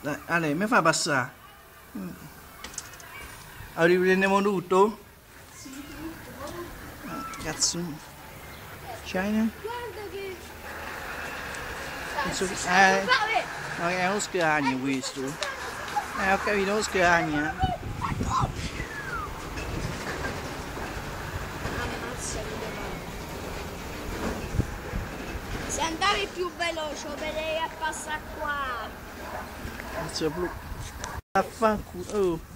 Dai, Ale, mi fa passare? Riprendiamo tutto? Sì, tutto. Cazzo. China? Guarda che... Penso che... Vabbè. no, è uno scranio questo. Ho capito, uno scranio. Ammazza che se andavi più veloce operei a passare qua. Cazzo blu. Affanculo. Oh.